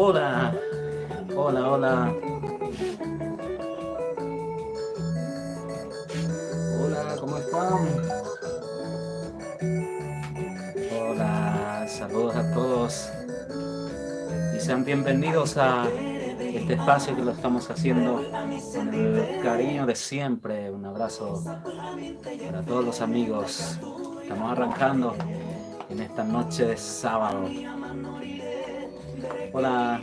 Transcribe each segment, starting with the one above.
Hola, hola, hola. Hola, ¿cómo están? Hola, saludos a todos y sean bienvenidos a este espacio que lo estamos haciendo con el cariño de siempre. Un abrazo para todos los amigos. Estamos arrancando en esta noche de sábado. Hola.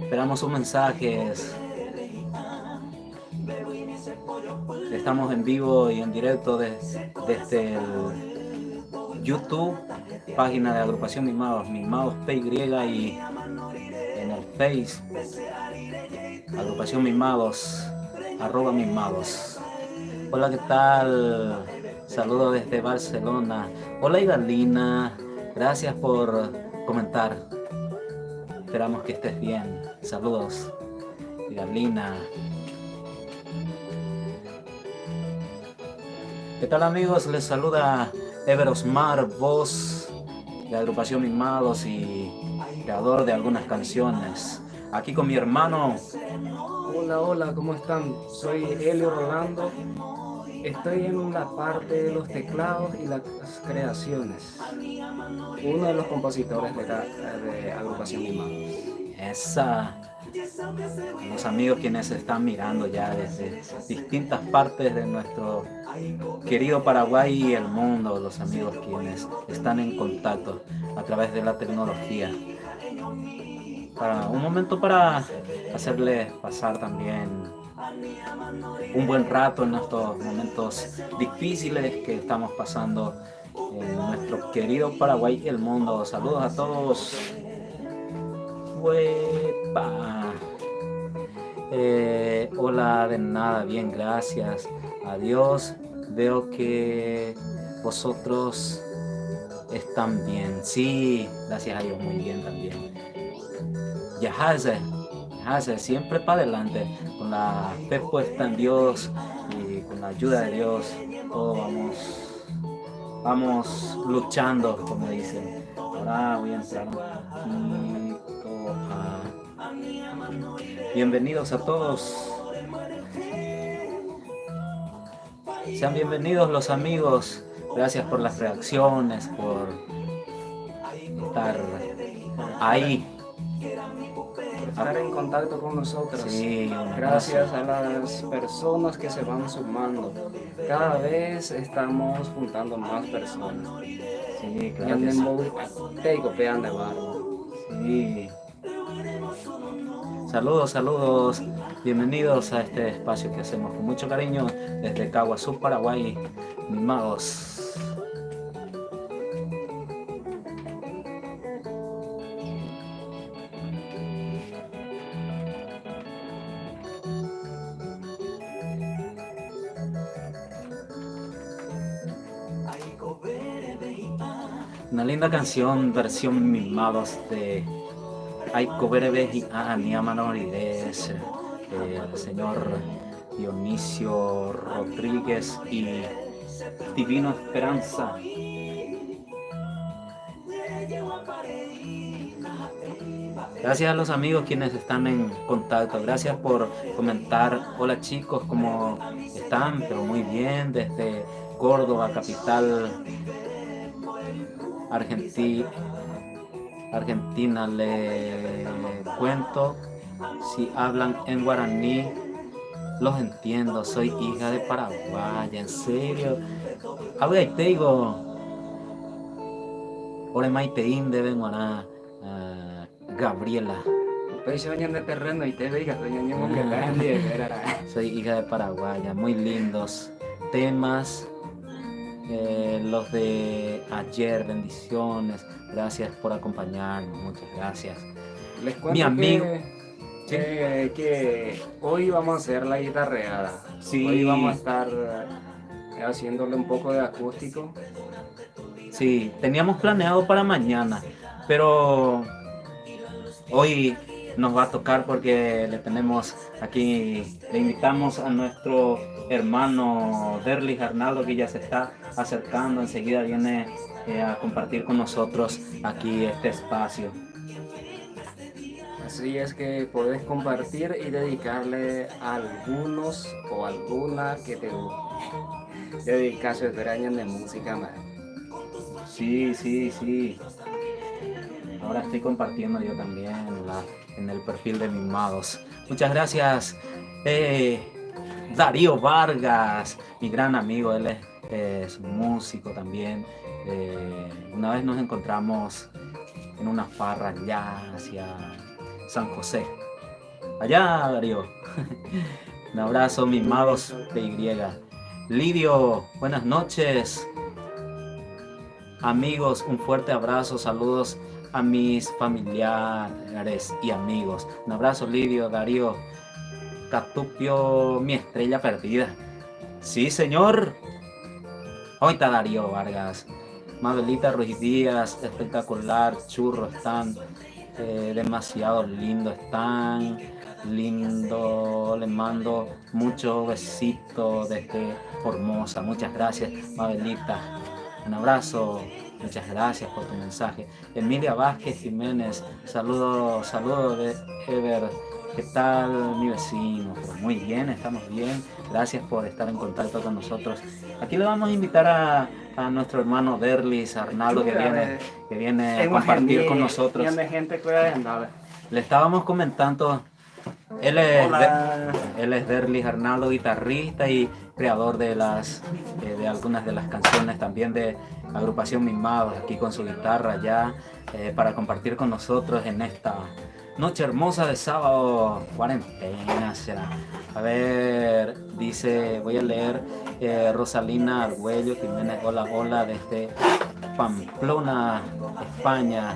Esperamos sus mensajes. Estamos en vivo y en directo desde el YouTube, página de Agrupación Mimados, Mimados PY, y en el Face, Agrupación Mimados, @Mimados. Hola, ¿qué tal? Saludos desde Barcelona. Hola, Idalina. Gracias por comentar. Esperamos que estés bien. Saludos, Idalina. ¿Qué tal, amigos? Les saluda Ever Osmar, voz de Agrupación Mimados y creador de algunas canciones. Aquí con mi hermano. Hola, hola, ¿cómo están? Soy Elio Rolando. Estoy en la parte de los teclados y las creaciones. Uno de los compositores de Agrupación Mimados. Esa, los amigos quienes están mirando ya desde distintas partes de nuestro querido Paraguay y el mundo, los amigos quienes están en contacto a través de la tecnología. Para un momento para hacerles pasar también un buen rato en estos momentos difíciles que estamos pasando en nuestro querido Paraguay y el mundo. Saludos a todos. ¡Huepa! Hola, de nada, bien, gracias. Adiós. Veo que vosotros están bien. Sí, gracias a Dios, muy bien también. Yahaze, siempre para adelante, con la fe puesta en Dios y con la ayuda de Dios, todos vamos luchando, como dicen. Ahora voy a entrar un poquito a... Bienvenidos a todos. Sean bienvenidos los amigos. Gracias por las reacciones, por estar ahí. Por estar en contacto con nosotros. Sí, un Gracias abrazo. a las personas que se van sumando. Cada vez estamos juntando más personas. Sí, Y claro que sí. andemos te copian de barro. Sí. Saludos, saludos. Bienvenidos a este espacio que hacemos con mucho cariño desde Caguazú, Paraguay. Mimados. Una linda canción, versión Mimados de Aiko Berebeji a Niama Norides, el señor Dionisio Rodríguez y Divino Esperanza. Gracias a los amigos quienes están en contacto. Gracias por comentar. Hola chicos, ¿cómo están? Pero muy bien, desde Córdoba, capital Argentina. Le cuento, si hablan en guaraní, los entiendo. Soy hija de Paraguay, en serio. Habla y te digo, ore maiteín de Benguaná, Gabriela. Pues de terreno y te digas, que Soy hija de Paraguaya, muy lindos temas, los de ayer, bendiciones, gracias por acompañarnos, muchas gracias. Les Mi cuento amigo, ¿sí? que hoy vamos a hacer la guitarreada. Sí, Hoy vamos a estar haciéndole un poco de acústico. sí, teníamos planeado para mañana, pero hoy nos va a tocar porque le tenemos aquí, le invitamos a nuestro hermano Derlis Arnaldo, que ya se está acercando, enseguida viene a compartir con nosotros aquí este espacio. Así es que puedes compartir y dedicarle a algunos o alguna que te dedicas a extrañan de música más. Sí, sí, sí. Ahora estoy compartiendo yo también en el perfil de Mimados. Muchas gracias, Darío Vargas, mi gran amigo. Él es músico también. Una vez nos encontramos en una farra allá hacia San José. Allá, Darío. Un abrazo, Mimados PY. Lidio, buenas noches. Amigos, un fuerte abrazo, saludos a mis familiares y amigos. Un abrazo, Lidio, Darío. Catupio, mi estrella perdida. Sí, señor. Hoy está Darío Vargas. Mabelita Ruiz Díaz, espectacular. Churro, están demasiado lindo, están lindo. Les mando muchos besitos desde Formosa. Muchas gracias, Mabelita. Un abrazo, muchas gracias por tu mensaje. Emilia Vázquez Jiménez, saludos de Ever. ¿Qué tal, mi vecino? Pues muy bien, estamos bien. Gracias por estar en contacto con nosotros. Aquí le vamos a invitar a nuestro hermano Derlis Arnaldo, que viene a compartir con nosotros. Le estábamos comentando. Él es Derlis Arnaldo, guitarrista y creador de algunas de las canciones también de Agrupación Mimados, aquí con su guitarra ya para compartir con nosotros en esta noche hermosa de sábado, cuarentena será. A ver, dice, voy a leer Rosalina Argüello Jiménez, hola desde Pamplona, España.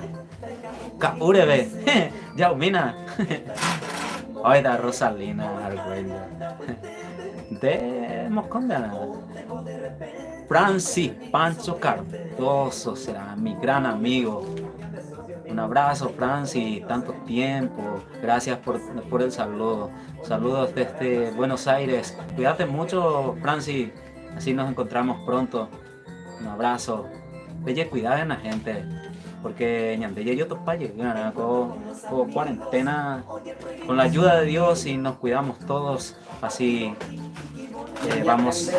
Caurebe, ya, mina. Oiga, Rosalina Argüello de Moscondana. Francis Pancho Cardoso será mi gran amigo. Un abrazo, Francis, tanto tiempo. Gracias por el saludo. Saludos desde Buenos Aires. Cuídate mucho, Francis. Así nos encontramos pronto. Un abrazo. Bella cuidado en la gente. Porque ñandella yo topaye, con cuarentena, con la ayuda de Dios, y nos cuidamos todos, así vamos.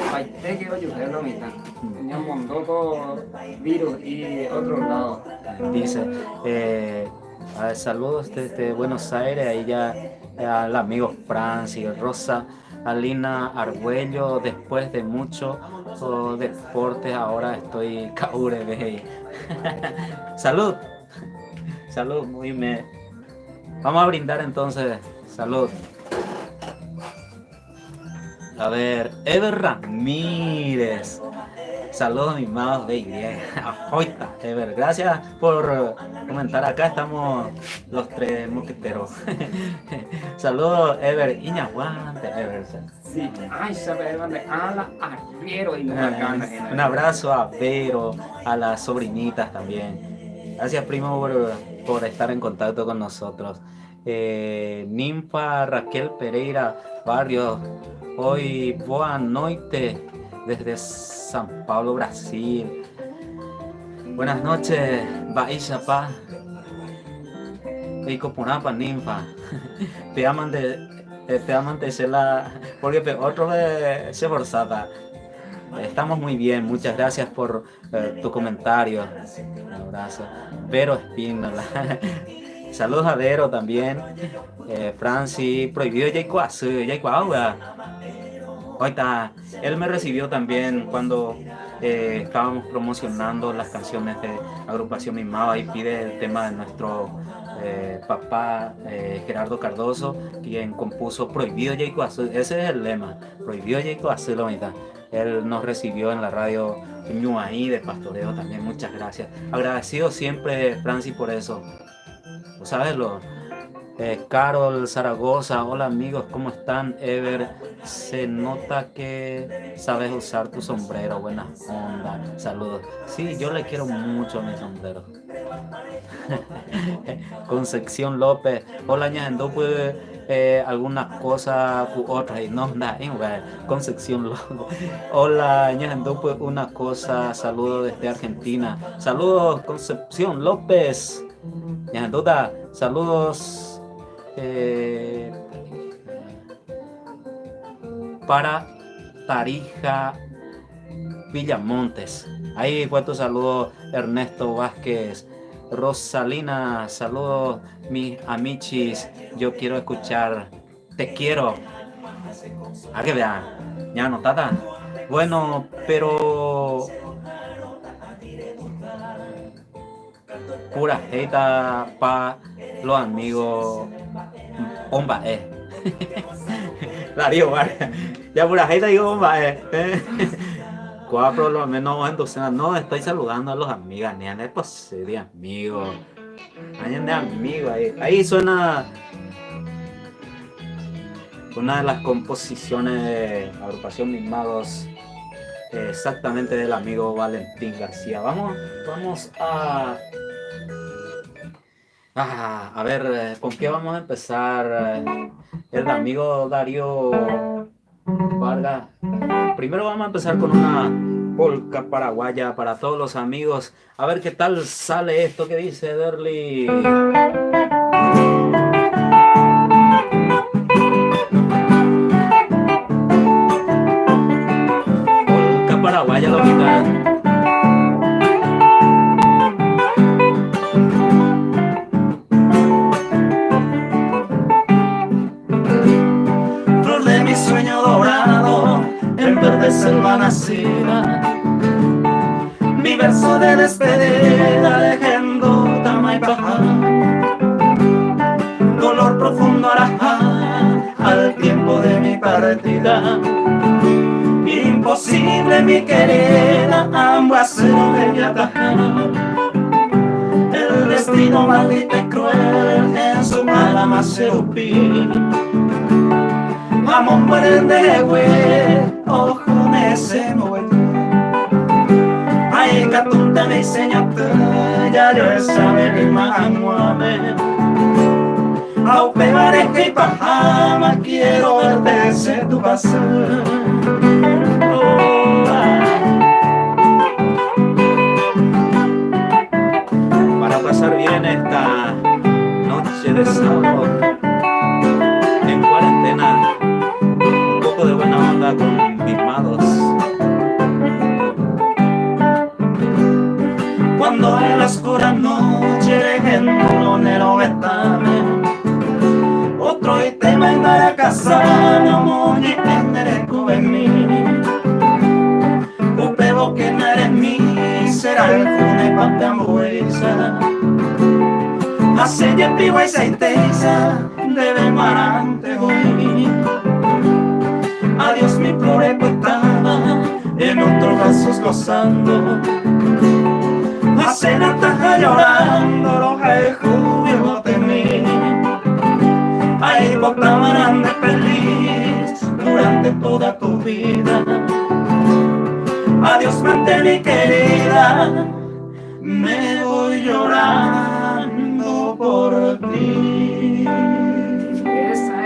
Dice, saludos desde Buenos Aires, ahí ya al amigo Francis, Rosa Alina Argüello, después de mucho deportes, ahora estoy caure. Salud, salud, muy bien. Vamos a brindar entonces, salud. A ver, Ever Ramírez. Saludos, mi amados de Y. Ahorita, Ever, gracias por comentar. Acá estamos los tres mosqueteros. Saludos, Ever. Iñaguante, Ever. Sí, ay, sabe dónde. Un abrazo a Vero, a las sobrinitas también. Gracias, primo, por estar en contacto con nosotros. Ninfa Raquel Pereira Barrios. Hoy, boa noite desde San Paulo, Brasil. Buenas noches, Bahía Paz. Eicopunapa, Ninfa. Te aman de Cela, porque otro se forzada. Estamos muy bien, muchas gracias por tu comentario. Un abrazo. Vero Espínola. Saludos a Vero también. Francis, prohibido Yaicuauga. Ahorita, él me recibió también cuando estábamos promocionando las canciones de Agrupación Mimado, y pide el tema de nuestro papá Gerardo Cardoso, quien compuso Prohibido Yaicuazú. Ese es el lema, Prohibido Yaicuazú, la mitad. Él nos recibió en la radio Ñuaí de Pastoreo también, muchas gracias. Agradecido siempre, Francis, por eso. ¿Sabes lo? Carol Zaragoza, hola amigos, ¿cómo están? Ever, se nota que sabes usar tu sombrero, buena onda, saludos. Sí, yo le quiero mucho a mi sombrero. Concepción López. Hola, ñajendo, pues algunas cosas u otras y no, nada, Concepción López. Hola, ñajendo, pues una cosa. Saludos desde Argentina. Saludos, Concepción López. Ñajendo, saludos. eh, para Tarija Villamontes. Ahí fue tu saludo, Ernesto Vázquez. Rosalina, saludos mis amichis. Yo quiero escuchar Te quiero. A que vean, ya no tata. Bueno, pero pura jeta pa los amigos. Bomba, Darío Vargas. Ya pura jeta digo bomba, Cuatro, lo menos entonces no estoy saludando a los amigos, ni a pues de amigos. Vayan de amigos ahí suena una de las composiciones de Agrupación Mis Magos, exactamente del amigo Valentín García. Vamos a ver, ¿con qué vamos a empezar? El amigo Darío Vargas. Primero vamos a empezar con una polca paraguaya para todos los amigos. A ver qué tal sale esto que dice Derly. Polca paraguaya, loquita. Flor de mi sueño dorado, en verde selva nacida, mi verso de despedida dejando Tamaipaja, dolor profundo arajá al tiempo de mi partida. Imposible mi querida, aguacero de Yataja, el destino maldito y cruel en su mala maceupí. Vamos muerde güey, ojo nese güey. Ay catunta me enseñaste, ya yo sabe mi mamuame. Au pevareja y pajama, quiero verte ese tu pasar. Para pasar bien esta noche de sábado en cuarentena, un poco de buena onda con mis magos. Cuando en la oscura noche en un lonero vetame, otro y tema en la casa no moñe en el juvenil. Upebo que no eres mí, será el cune patambuesa. Hace ya pivo y seiteza, debe marante hoy. Adiós mi flore pues estaba en otros brazos gozando. Hace la taja llorando, los jujos de mí. Ahí botaban de feliz durante toda tu vida. Adiós mente mi querida, me voy llorando por ti.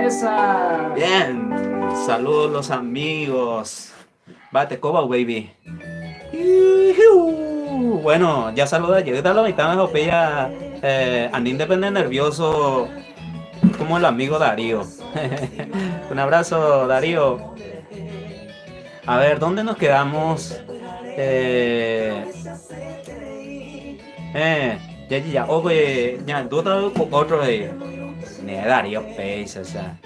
Esa. Bien, saludos los amigos. Bate coba baby. Bueno, ya saluda, llega a la mitad de Jopella, Anín depende nervioso como el amigo Darío. Un abrazo, Darío. A ver, ¿dónde nos quedamos? Ya, oye, ya, tú otro de Darío Peix, o sea,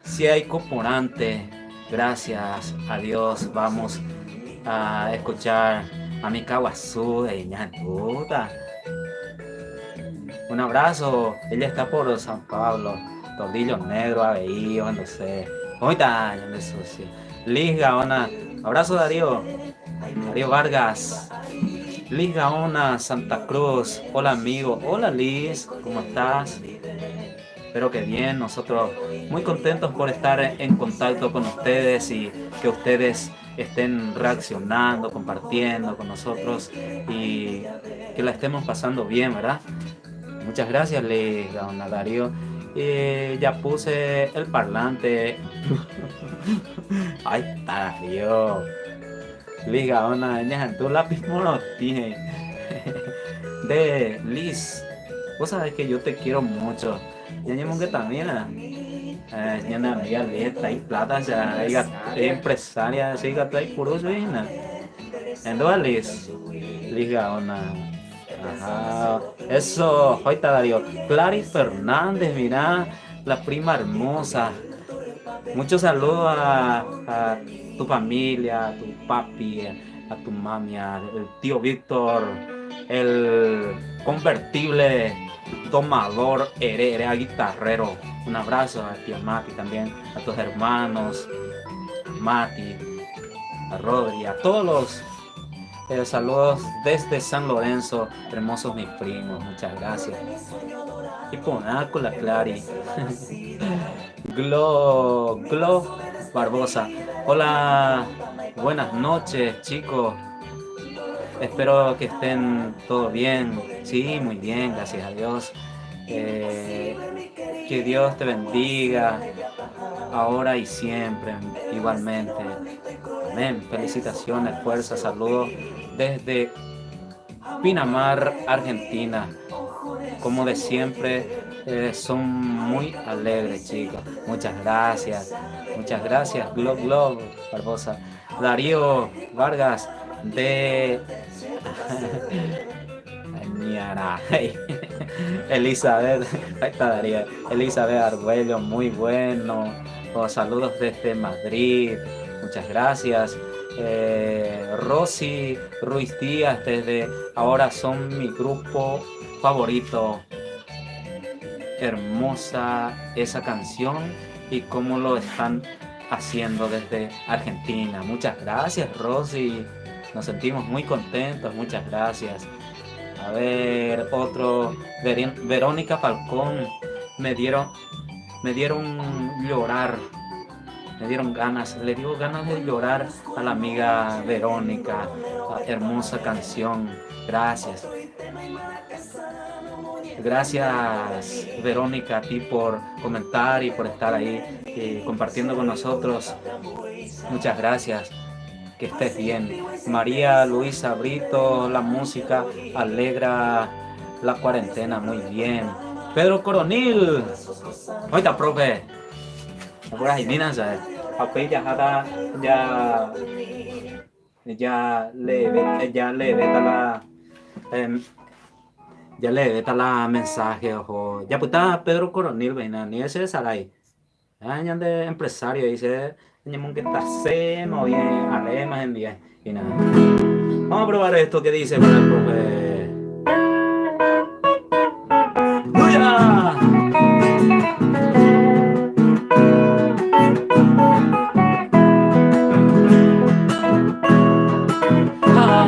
si hay componente, gracias a Dios, vamos a escuchar a mi Kawasu de Ñanduta. Un abrazo, ella está por San Pablo, Tordillo Negro, Aveillo, no sé. Ahorita, ya me sucio. Liz Gaona, abrazo Darío Vargas. Liz Gaona, Santa Cruz, hola amigo, hola Liz, ¿cómo estás? Espero que bien, nosotros muy contentos por estar en contacto con ustedes y que ustedes estén reaccionando, compartiendo con nosotros y que la estemos pasando bien, ¿verdad? Muchas gracias, Liga, don Darío. Ya puse el parlante. Ay, está Darío. Liga, una niña, tu lápiz no tiene. De Liz, vos sabés que yo te quiero mucho. Ya ni que también. Ya una amiga letra y plata, ya ella empresaria, así que está ahí por eso, ¿no? Entonces, Liga, una. Ajá, eso, ahorita Darío. Clary Fernández, mira, la prima hermosa. Muchos saludos a tu familia, a tu papi, a tu mami, al tío Víctor, el convertible domador Herrera guitarrero. Un abrazo a tía Mati también, a tus hermanos, Mati, a Rodri, a todos los saludos desde San Lorenzo, hermosos mis primos, muchas gracias. Y ponaco la Clary. Glo Barbosa. Hola, buenas noches, chicos. Espero que estén todo bien. Sí, muy bien, gracias a Dios. Que Dios te bendiga ahora y siempre, igualmente. Amén. Felicitaciones, fuerza, saludos desde Pinamar, Argentina. Como de siempre, son muy alegres, chicos. Muchas gracias. Muchas gracias, Glo Barbosa. Darío Vargas de Elizabeth, ahí está Darío. Elizabeth Arguello, muy bueno. Saludos desde Madrid. Muchas gracias. Rosy Ruiz Díaz desde Ahora Son mi grupo favorito. Hermosa esa canción y cómo lo están haciendo desde Argentina. Muchas gracias, Rosy. Nos sentimos muy contentos. Muchas gracias. A ver, otro. Verónica Falcón. Me dieron llorar. Me dieron ganas. Le dio ganas de llorar a la amiga Verónica. Hermosa canción. Gracias. Gracias, Verónica, a ti por comentar y por estar ahí compartiendo con nosotros. Muchas gracias. Que estés bien. María Luisa Brito, la música alegra la cuarentena. Muy bien. Pedro Coronil. Ahorita, profe. Por ahí, Nina, ya le veta la ya le veta la mensaje ojo ya puta Pedro Coronil veina ni ese sarai añan de empresario dice ñemon que está seno bien alema en día y nada. Vamos a probar esto que dice para el profe. ¡Uya!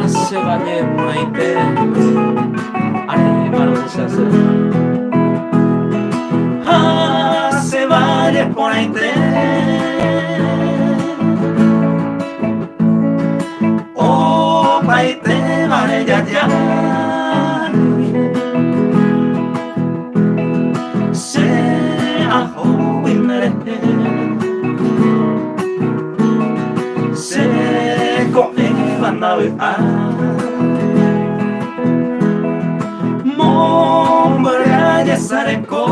Se vaya maite se vaya maite oh maite vale ya se ajo se come van a ver Mombraya Sareko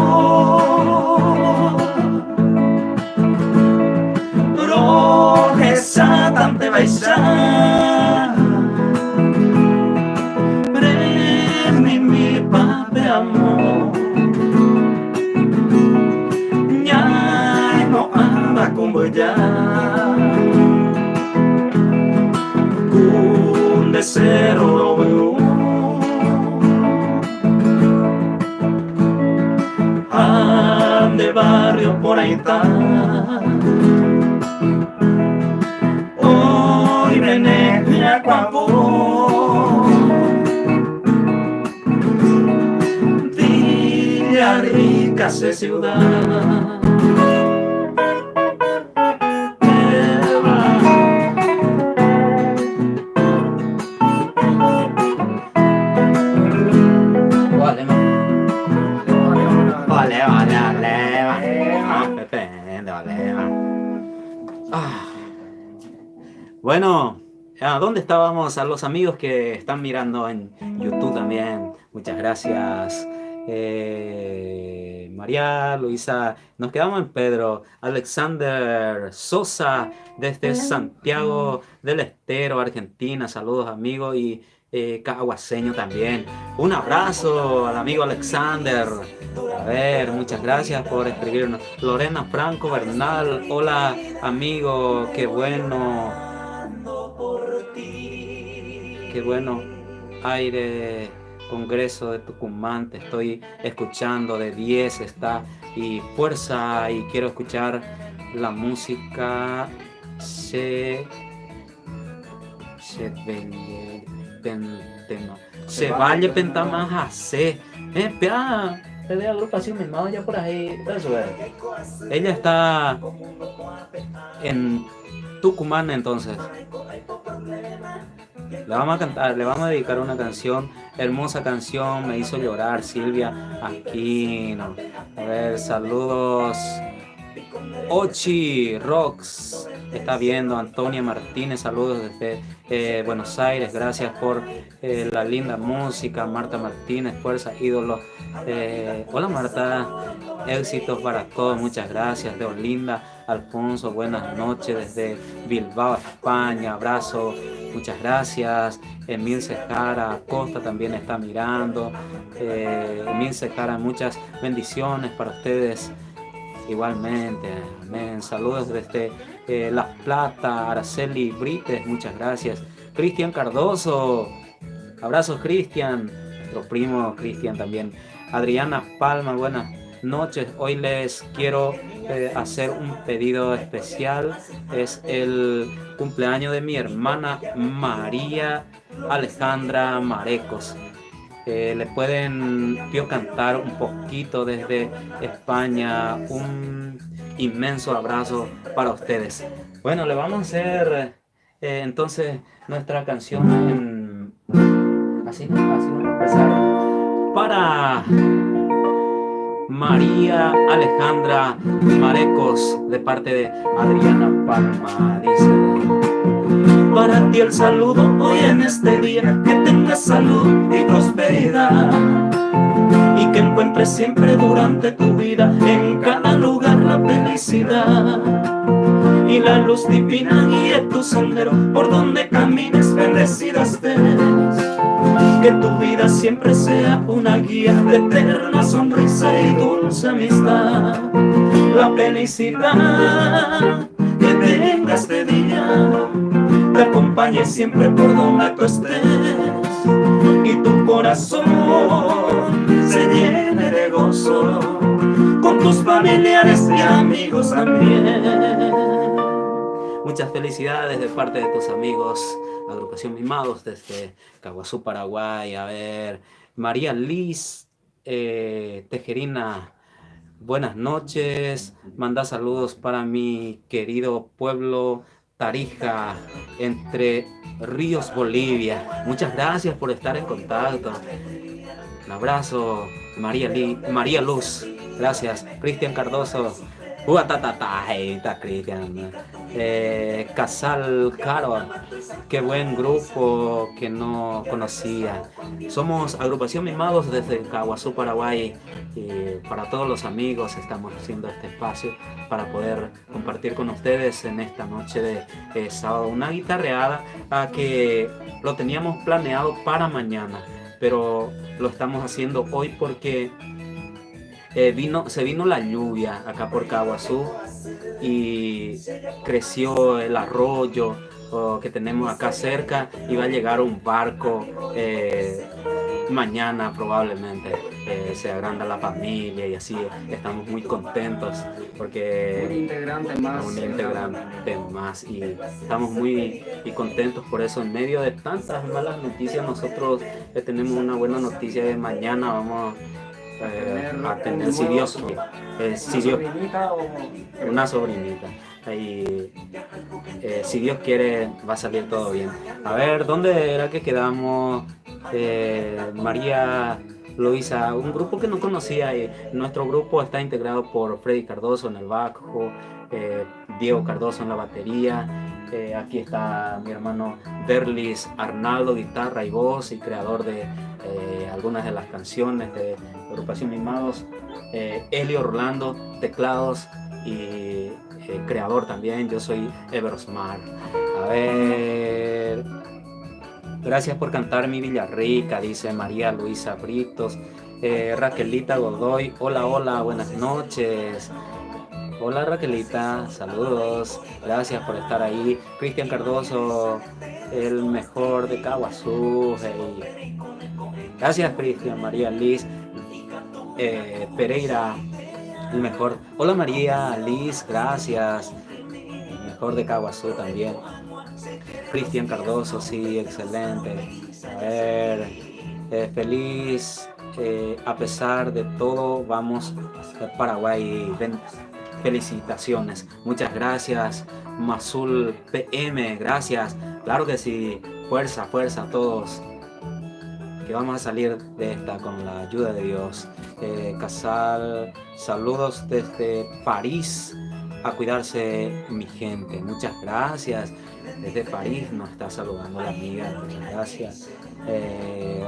Roje Satan te baisa Premi mi pape amor Nyai no anda kumbeja Kun desero robeu de barrio por ahí está. Hoy viene a Cuapo Villarrica se ciudad. Ah, bueno, ¿dónde estábamos? A los amigos que están mirando en YouTube también, muchas gracias. María Luisa, nos quedamos en Pedro. Alexander Sosa, desde Santiago del Estero, Argentina, saludos amigos, y caguaseño también. Un abrazo al amigo Alexander. A ver, muchas gracias por escribirnos. Lorena Franco Bernal, hola amigo, qué bueno, aire, Congreso de Tucumán, te estoy escuchando, de 10 está, y fuerza, y quiero escuchar la música, se vale pentamaja, de agrupación misma ya por ahí, eso es. Ella está en Tucumán entonces. Le vamos a cantar, le vamos a dedicar una canción, hermosa canción, me hizo llorar Silvia Aquino. A ver, saludos. Ochi Rocks está viendo, Antonia Martínez, saludos desde Buenos Aires, gracias por la linda música. Marta Martínez, fuerza, ídolo. Hola Marta, éxitos para todos, muchas gracias. De Olinda Alfonso, buenas noches desde Bilbao, España, abrazo, muchas gracias. Emil Sejara Costa también está mirando. Emil Sejara, muchas bendiciones para ustedes. Igualmente, amén. Saludos desde La Plata, Araceli Brites, muchas gracias. Cristian Cardoso, abrazos Cristian, nuestro primo Cristian también. Adriana Palma, buenas noches. Hoy les quiero hacer un pedido especial. Es el cumpleaños de mi hermana María Alejandra Marecos. Le pueden cantar un poquito desde España. Un inmenso abrazo para ustedes. Bueno, le vamos a hacer entonces nuestra canción así vamos a empezar. Para María Alejandra Marecos, de parte de Adriana Palma, dice: para ti el saludo hoy en este día, que tengas salud y prosperidad, y que encuentres siempre durante tu vida en cada lugar la felicidad, y la luz divina guíe tu sendero, por donde camines bendecida estés, que tu vida siempre sea una guía de eterna sonrisa y dulce amistad, la felicidad que tenga este día te acompañe siempre por donde tú estés, y tu corazón se llene de gozo con tus familiares y amigos también. Muchas felicidades de parte de tus amigos, agrupación Mimados desde Caguazú, Paraguay. A ver, María Liz Tejerina, buenas noches. Manda saludos para mi querido pueblo Tarija, Entre Ríos, Bolivia. Muchas gracias por estar en contacto. Un abrazo, María Luz. Gracias. Cristian Cardoso. Cristian. Casal Caro, qué buen grupo que no conocía. Somos agrupación Mimados desde Caguazú, Paraguay, y para todos los amigos estamos haciendo este espacio para poder compartir con ustedes en esta noche de sábado una guitarreada que lo teníamos planeado para mañana, pero lo estamos haciendo hoy porque se vino la lluvia acá por Caguazú y creció el arroyo que tenemos acá cerca, y va a llegar un barco mañana probablemente. Se agranda la familia y así estamos muy contentos porque un integrante más y estamos muy contentos por eso. En medio de tantas malas noticias, nosotros tenemos una buena noticia de mañana. Vamos a tener, si Dios quiere, una sobrinita. Y si Dios quiere va a salir todo bien. A ver, ¿dónde era que quedamos? María Luisa, un grupo que no conocía. Nuestro grupo está integrado por Freddy Cardoso en el bajo, Diego Cardoso en la batería. Aquí está mi hermano Derlis Arnaldo, guitarra y voz y creador de algunas de las canciones de Agrupación Mimados. Elio Orlando, teclados y creador también. Yo soy Everosmar. A ver, gracias por cantar mi Villarrica, dice María Luisa Britos. Raquelita Godoy, hola, hola, buenas noches. Hola Raquelita, saludos, gracias por estar ahí. Cristian Cardoso, el mejor de Caguazú. Hey. Gracias Cristian. María Liz Pereira, el mejor. Hola María Liz, gracias. El mejor de Caguazú también. Cristian Cardoso, sí, excelente. A ver, feliz, a pesar de todo, vamos a Paraguay. Felicitaciones, muchas gracias. Mazul PM, gracias. Claro que sí, fuerza, fuerza a todos, que vamos a salir de esta con la ayuda de Dios. Casal, saludos desde París. A cuidarse mi gente, muchas gracias. Desde París nos está saludando la amiga, muchas gracias.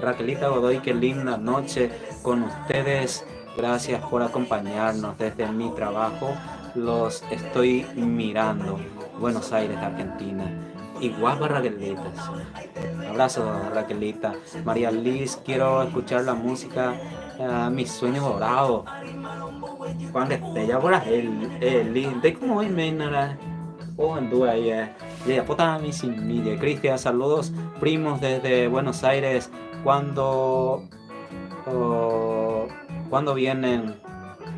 Raquelita Godoy, qué linda noche con ustedes. Gracias por acompañarnos desde mi trabajo. Los estoy mirando. Buenos Aires, Argentina. Y guapa Raquelita. Abrazo Raquelita. María Liz, quiero escuchar la música Mi Sueño Dorado. Cuando esté ya por ahí, de como hoy me nada. Oh, anduve ahí. Ya puta mi sin mille. Cristian, saludos primos desde Buenos Aires. Cuando vienen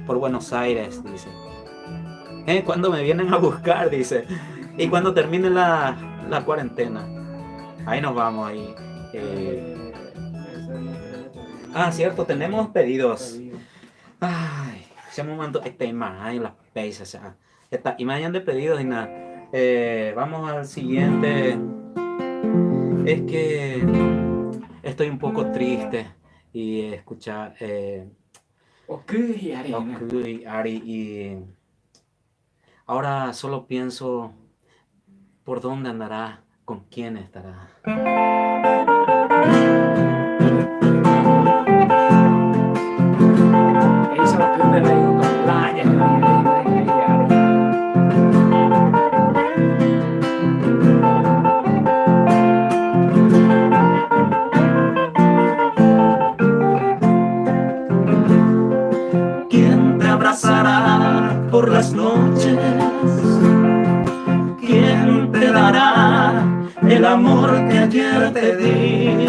por Buenos Aires, dice. Cuando me vienen a buscar, dice. Y cuando termine la cuarentena. Ahí nos vamos ahí. Cierto, tenemos pedidos. Ay, se me mandó este imagen, las pesas, o sea, esta imagen de pedidos y nada. Vamos al siguiente. Es que estoy un poco triste y escuchar Ari, y ahora solo pienso por dónde andará, con quién estará. ¿Quién te abrazará por las noches? ¿Quién te dará el amor que ayer te di?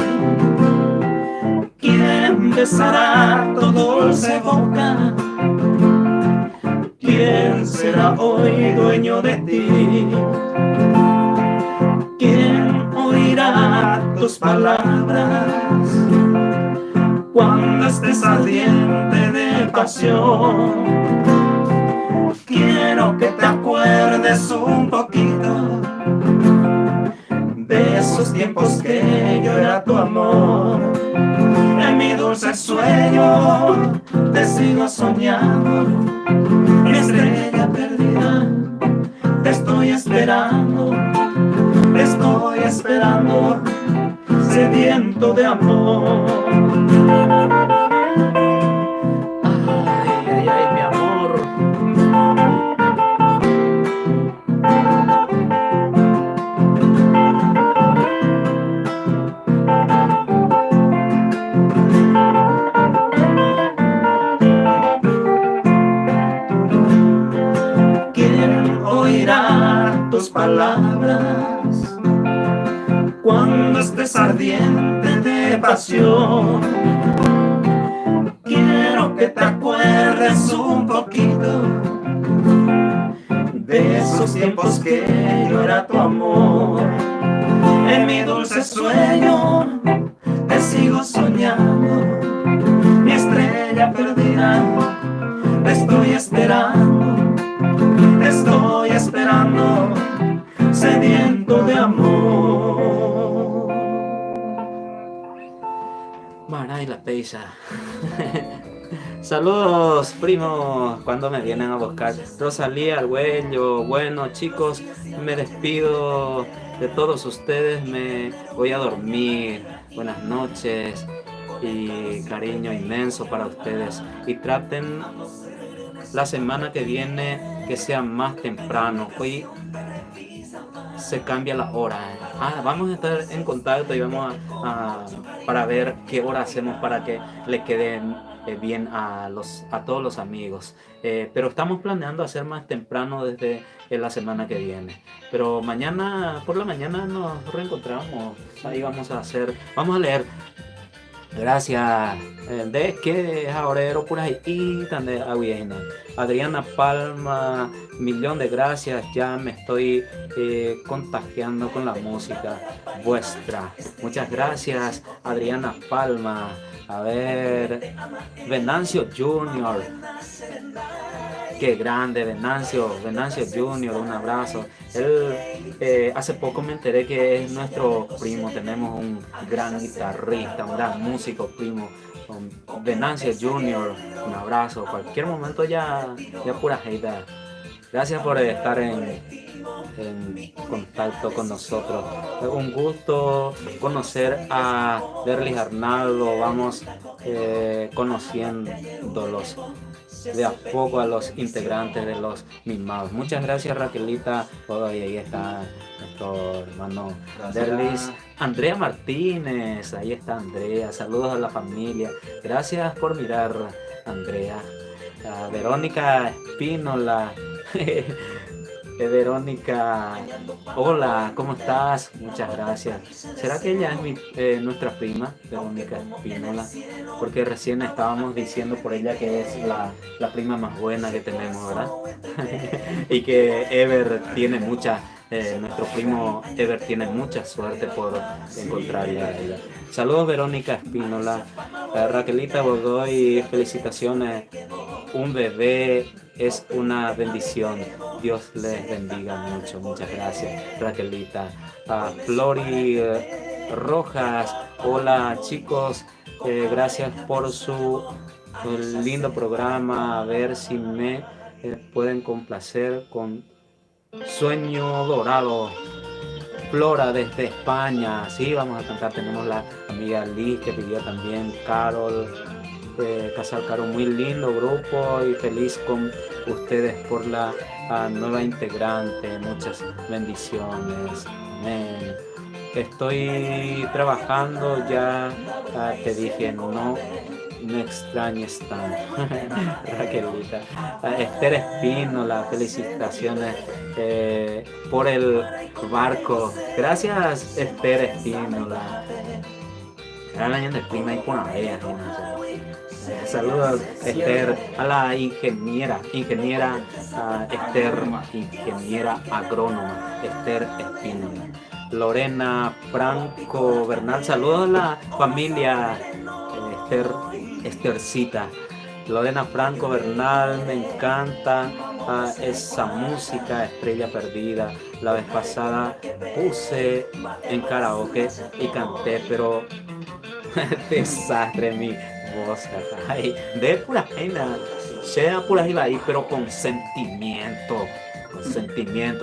¿Quién besará tu dulce boca? ¿Quién será hoy dueño de ti? ¿Quién oirá tus palabras cuando estés ardiente de pasión? Quiero que te acuerdes un poquito de esos tiempos que yo era tu amor. En mi dulce sueño te sigo soñando, mi estrella perdida. Te estoy esperando, sediento de amor. Ay, ay, ay, mi amor. ¿Quién oirá tus palabras cuando estés ardiente de pasión? Quiero que te acuerdes un poquito de esos tiempos que yo era tu amor. En mi dulce sueño te sigo soñando, mi estrella perdida. Te estoy esperando, sediento de amor. Maray la pesa. Saludos, primos, cuando me vienen a buscar. Rosalía Argüello. Bueno, chicos, me despido de todos ustedes. Me voy a dormir. Buenas noches y cariño inmenso para ustedes. Y traten la semana que viene que sea más temprano. Hoy se cambia la hora. Vamos a estar en contacto y vamos para ver qué hora hacemos para que le queden bien a todos los amigos. Pero estamos planeando hacer más temprano desde la semana que viene. Pero mañana, por la mañana nos reencontramos. Ahí vamos a leer. Gracias. De que ahorero por ahí y también Adriana Palma, millón de gracias. Ya me estoy contagiando con la música vuestra. Muchas gracias, Adriana Palma. A ver, Venancio Junior. Qué grande, Venancio Junior, un abrazo. Él, hace poco me enteré que es nuestro primo. Tenemos un gran guitarrista, un gran músico primo. Venancio Junior, un abrazo. Cualquier momento ya pura jeita. Gracias por estar en contacto con nosotros. Es un gusto conocer a Derlis Arnaldo. Vamos conociéndolos de a poco a los integrantes de los mimados. Muchas gracias, Raquelita. Ahí está nuestro hermano Derlis. Andrea Martínez, ahí está Andrea. Saludos a la familia. Gracias por mirar, Andrea. Verónica Espínola. Verónica, hola, ¿cómo estás? Muchas gracias. ¿Será que ella es nuestra prima, Verónica Espínola? Porque recién estábamos diciendo por ella que es la prima más buena que tenemos, ¿verdad? Y que Ever tiene nuestro primo Ever tiene mucha suerte por encontrarle a ella. Saludos, Verónica Espínola. Raquelita Godoy, felicitaciones. Un bebé es una bendición. Dios les bendiga mucho. Muchas gracias, Raquelita. Flori Rojas. Hola, chicos. Gracias por su lindo programa. A ver si me pueden complacer con Sueño Dorado. Flora desde España. Sí, vamos a cantar. Tenemos la amiga Liz que pidió también. Carol. Casal Caro, muy lindo grupo y feliz con ustedes por la nueva integrante. Muchas bendiciones. Amén. Estoy trabajando ya. Te dije, no me extrañes tanto. Raquelita. Esther Espínola, felicitaciones por el barco. Gracias, Esther Espínola. Era el año del clima y por la vea. Saludos, Esther, a la ingeniera Esther, ingeniera agrónoma, Esther Espínola. Lorena Franco Bernal, saludos a la familia Esthercita. Lorena Franco Bernal, me encanta esa música, Estrella Perdida. La vez pasada puse en karaoke y canté, pero desastre mi voz, ay, de pura pena, sea pura ahí, pero con sentimiento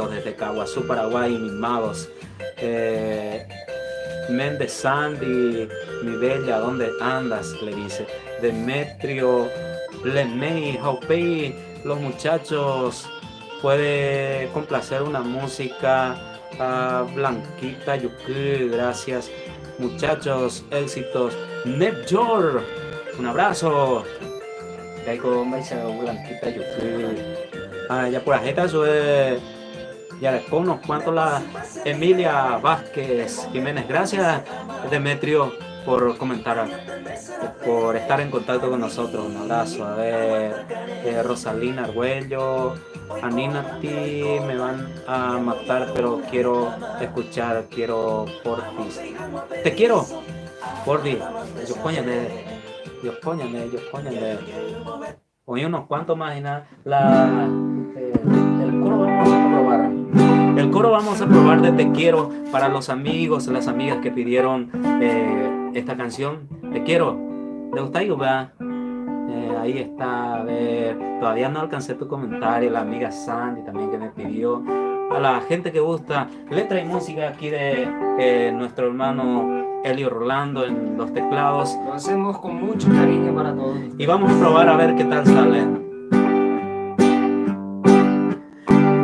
desde Caguazú, Paraguay, mimados. Méndez Sandy, mi bella, ¿dónde andas? Le dice Demetrio Lemey, Jaupey, los muchachos, puede complacer una música Blanquita Yuki, gracias muchachos, éxitos. Nepjor, un abrazo. Blanquita Yuki. Ya por la jeta sube. Ya después unos cuantos la Emilia Vázquez Jiménez. Gracias, Demetrio, por comentar, por estar en contacto con nosotros. Un abrazo. A ver, Rosalina Argüello, Aninati, me van a matar, pero quiero escuchar, quiero Portis. Te quiero, Portis. Yo póñame. Oye, unos cuantos más y nada. El coro vamos a probar de Te Quiero para los amigos, las amigas que pidieron esta canción. Te quiero. ¿Le gusta, verdad? ahí está, a ver, todavía no alcancé tu comentario, la amiga Sandy también que me pidió, a la gente que gusta letra y música aquí de nuestro hermano Elio Rolando en los teclados. Lo hacemos con mucho cariño para todos. Y vamos a probar a ver qué tal sale.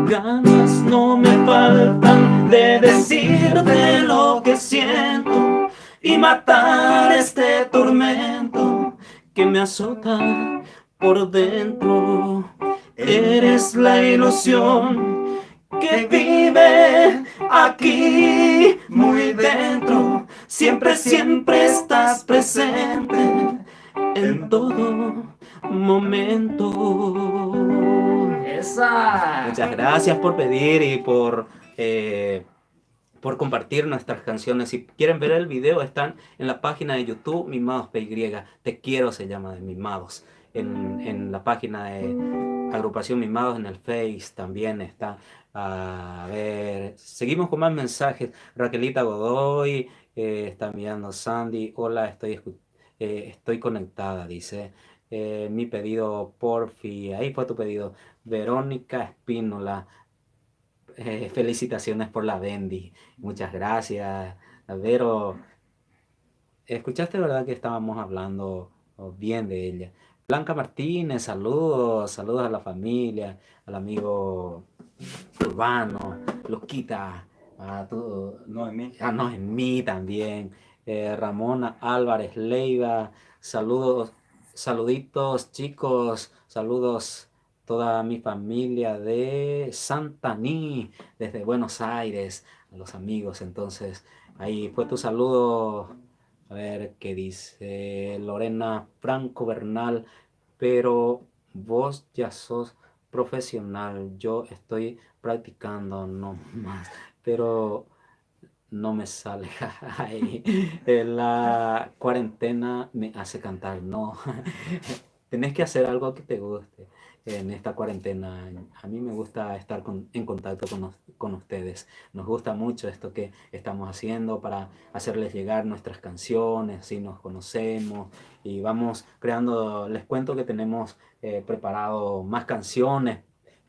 Ganas no me faltan de decirte lo que siento y matar este tormento Que me azota por dentro. Eres la ilusión que vive aquí muy dentro. Siempre, siempre estás presente En todo momento. ¡Esa! Muchas gracias por pedir y por compartir nuestras canciones. Si quieren ver el video, están en la página de YouTube, Mimados PY. Te quiero se llama, de Mimados. En la página de Agrupación Mimados, en el Face también está. A ver, seguimos con más mensajes. Raquelita Godoy está enviando. Sandy, hola, estoy conectada, dice. Mi pedido, porfi, ahí fue tu pedido. Verónica Espínola, felicitaciones por la Bendy. Muchas gracias, Vero. ¿Escuchaste, verdad, que estábamos hablando bien de ella? Blanca Martínez, saludos, saludos a la familia, al amigo Urbano, Luquita, a tu, Noemí también, Ramona Álvarez Leiva, saludos, saluditos chicos, saludos toda mi familia de Santaní, desde Buenos Aires, a los amigos. Entonces, ahí fue tu saludo. A ver qué dice Lorena Franco Bernal, pero vos ya sos profesional, yo estoy practicando no más, pero no me sale. Ay, la cuarentena me hace cantar, no. Tenés que hacer algo que te guste en esta cuarentena. A mí me gusta estar en contacto con ustedes. Nos gusta mucho esto que estamos haciendo para hacerles llegar nuestras canciones, así nos conocemos y vamos creando. Les cuento que tenemos preparado más canciones,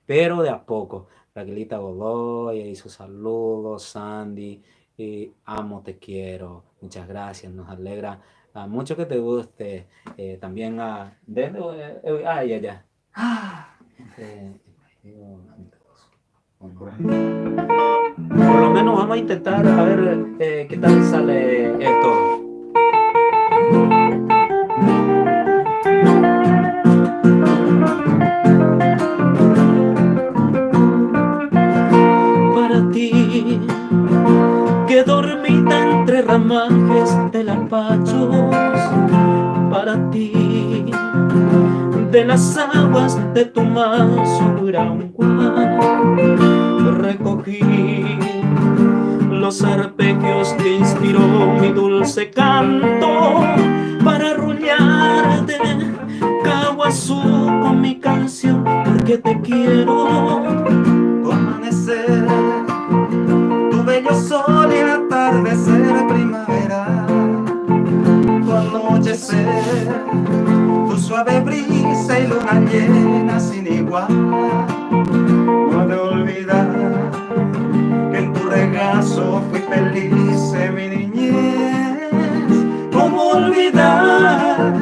pero de a poco. Raquelita Godoy y sus saludos, Sandy, y amo, te quiero. Muchas gracias, nos alegra mucho que te guste. También a... ay, ay, ay. Por lo menos vamos a intentar a ver qué tal sale esto. para ti, que dormita entre ramajes de lapachos, para ti, de las aguas de tu manso Urangua, recogí los arpegios que inspiró mi dulce canto para arrullarte Caguazú con mi canción, porque te quiero. Tu amanecer, tu bello sol y atardecer primavera, tu anochecer, tu suave brisa y luna llena sin igual. No he de olvidar que en tu regazo fui feliz en mi niñez. ¿Cómo olvidar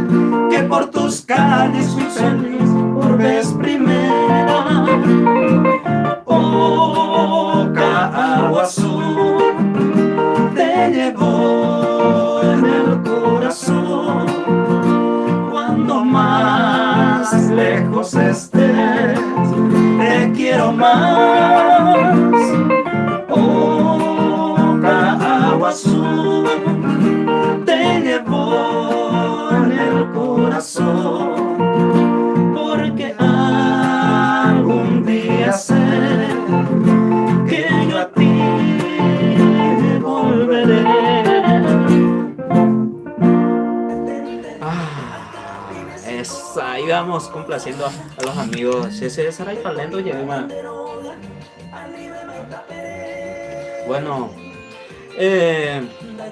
que por tus calles fui feliz por vez primera? Oh, Caguazú, te llevo en el corazón. Cuando más lejos estés, te quiero más. Oh, Caguazú, te llevo en el corazón, porque algún día sé que yo a ti volveré. Ahí vamos complaciendo a los amigos. Ese será el talento, Yedima. Bueno,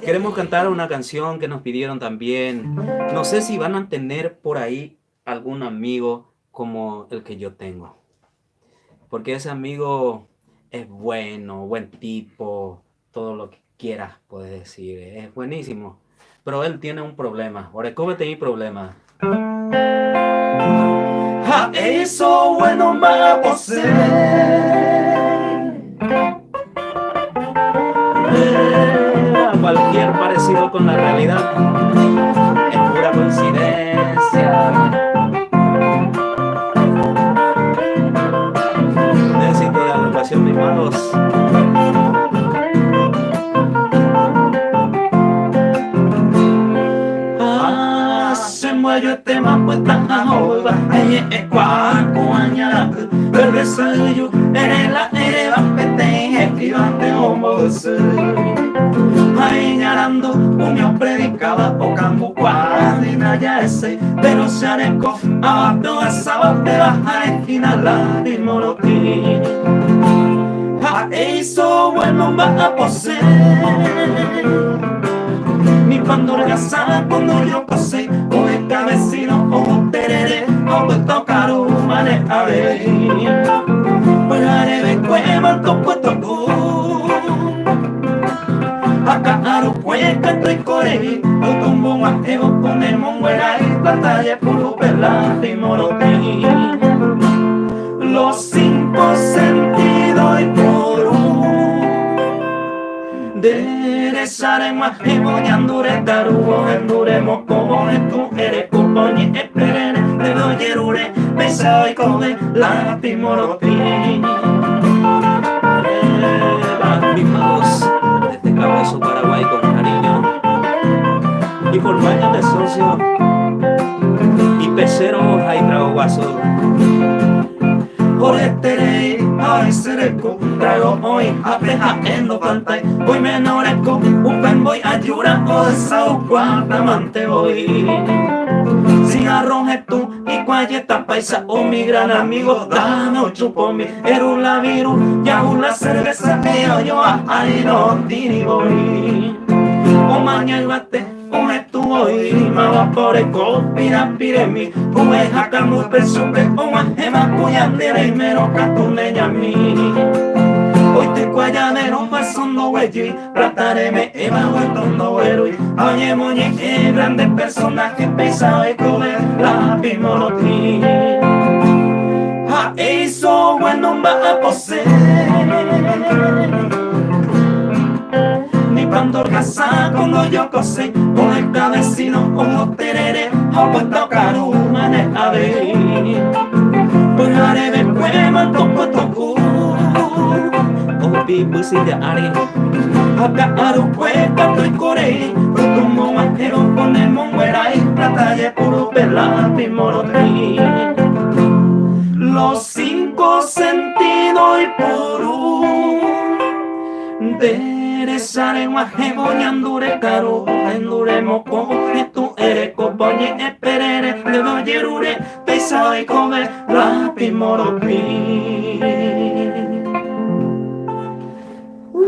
queremos cantar una canción que nos pidieron también. No sé si van a tener por ahí algún amigo como el que yo tengo. Porque ese amigo es bueno, buen tipo, todo lo que quieras puedes decir, es buenísimo. Pero él tiene un problema. Orecobe tiene problema. A eso bueno va a Cualquier parecido con la realidad es pura coincidencia. Necesito de agrupación, mis manos. Se mueve el tema pues tan ahoga. Ella es cuaco añada. Pero soy yo. Eres la pete. Escribante homo de ser. Ahí ñarando. Unión predicaba. O campo cuadrina ya ese. Pero se areco. Abajo a sábado. Te vas a esquina la de morotí. A eso bueno va a poseer. Mi pandora sana cuando yo pasé. O el cabecino, o tereré, o el tocaru, mane a ver. Pues haré de cueva, toco toco. Acá aru cueca, estoy corey. O tumbo guajeo, ponemos muera y plata de puro pelate y morotí. Los 5 sentidos y por Derezzaremo a Eboniandure Daruo Enduremo como tu eres Kuponi e perene de doyerure Besai come la timoroti. Bajimos desde Caboso, Paraguay con cariño y por baños de socio y peceros hay tragoguaso. Oreterei, ay sereco, trago hoy, apeja en lo pantai, hoy me noreco, upen voy a llorar, o sao guardamante voy. Sin arroje tú, y cuayeta paisa, o mi gran amigo, dame un chupomi, erula viru, ya una cerveza, yo ahí no tini voy. O mañana el bate. Hoy me va por el copira piremi, pues acá muy persupe, o más gema cuyandera y mero catuleña a mí. Hoy te cuayanero pasando huelli, tratareme y bajo el tono güero. Oye moñe, que grandes personajes pesado y comer la pimorotí. A eso bueno va a poseer. Cuando casa cuando yo cosé con el cabecino o tereré o puesto caru mane a ver pues haré de cueva toco toco o pipusi de ari acá aru cueca estoy corey como majero ponemos muera y plata de puro pelate y morotí. Los 5 sentidos y por Derezzaremo a Eboniandure caro, enduremo como tu eres copoñe e perere, de doyerure, pesado y come la pimoropi.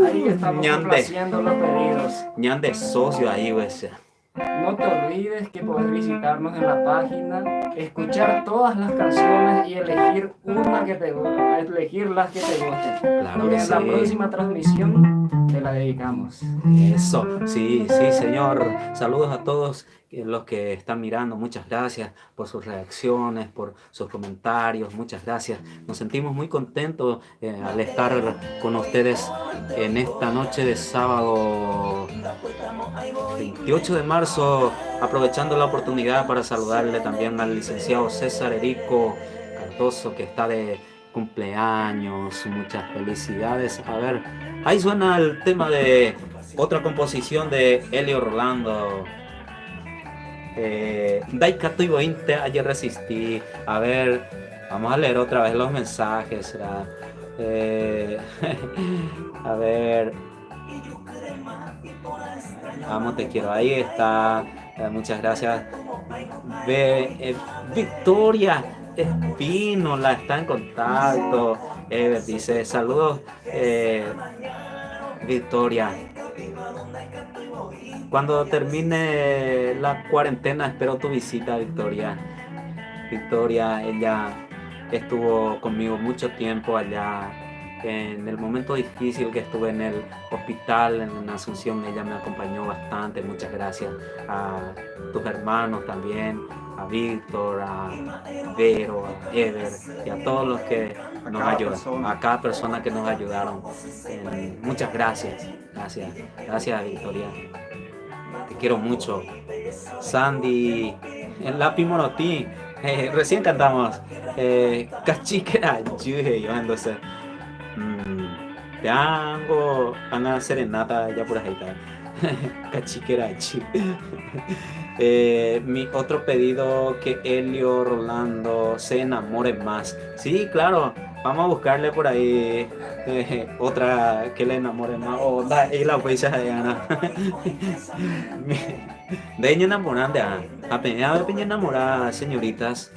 Ahí estamos complaciendo los pedidos. ñande socio ahí, güey. No te olvides que puedes visitarnos en la página, escuchar todas las canciones y elegir una que te guste, elegir las que te gusten. Claro y que en sí. la próxima transmisión te la dedicamos. Eso, sí, sí, señor. Saludos a todos los que están mirando. Muchas gracias por sus reacciones, por sus comentarios. Muchas gracias. Nos sentimos muy contentos al estar con ustedes en esta noche de sábado 28 de marzo, aprovechando la oportunidad para saludarle también al licenciado César Erico Cardoso, que está de cumpleaños. Muchas felicidades. A ver, ahí suena el tema de otra composición de Elio Rolando. Daikato y 20, ayer resistí. A ver, vamos a leer otra vez los mensajes. A ver. Vamos, te quiero. Ahí está. Muchas gracias. Victoria Espínola está en contacto. Dice saludos, Victoria. Cuando termine la cuarentena espero tu visita, Victoria. Victoria, ella estuvo conmigo mucho tiempo allá. En el momento difícil que estuve en el hospital en Asunción, ella me acompañó bastante. Muchas gracias a tus hermanos también, a Víctor, a Vero, a Ever y a todos los que nos ayudan, a cada persona que nos ayudaron. Muchas gracias, gracias Victoria. Te quiero mucho. Sandy, el lápiz Morotí, recién cantamos Cachiquera Yuhe, entonces. Tengo una serenata ya por ahí está. Cachiquera chi. Mi otro pedido, que Elio Rolando se enamore más. Sí, claro, vamos a buscarle por ahí otra que le enamore más. O da y la huella de Ana. De ella enamorada, apenas enamorada, señoritas,